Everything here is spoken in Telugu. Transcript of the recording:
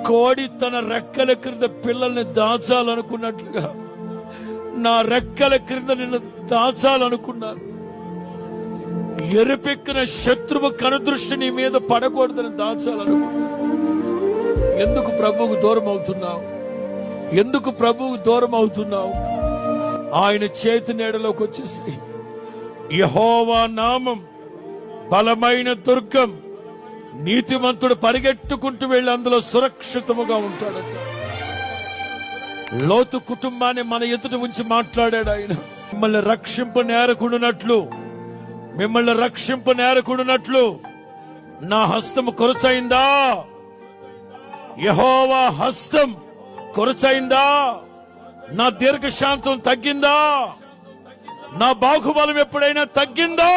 కోడి తన రెక్కల క్రింద పిల్లల్ని దాచాలనుకున్నట్లుగా నా రెక్కల క్రింద నిన్ను దాచాలనుకున్నాను. ఎరుపెక్కిన శత్రువు కనుదృష్టి నీ మీద పడకూడదని దాచాలనుకున్నాను. ఎందుకు ప్రభువుకు దూరం అవుతున్నావు? ఎందుకు ప్రభువుకు దూరం అవుతున్నావు? ఆయన చేతి నీడలోకి వచ్చేసి యెహోవా నామం బలమైన దుర్గం, నీతిమంతుడు పరిగెట్టుకుంటూ వెళ్ళి అందులో సురక్షితముగా ఉంటాడట. లోతు కుటుంబాన్ని మన ఎదుట ఉంచి మాట్లాడాడు ఆయన. మిమ్మల్ని రక్షింప నేరకుడునట్లు నా హస్తము కొరచైందా? యెహోవా హస్తం కొరచైందా? నా దీర్ఘశాంతం తగ్గిందా? నా బాహుబలం ఎప్పుడైనా తగ్గిందా?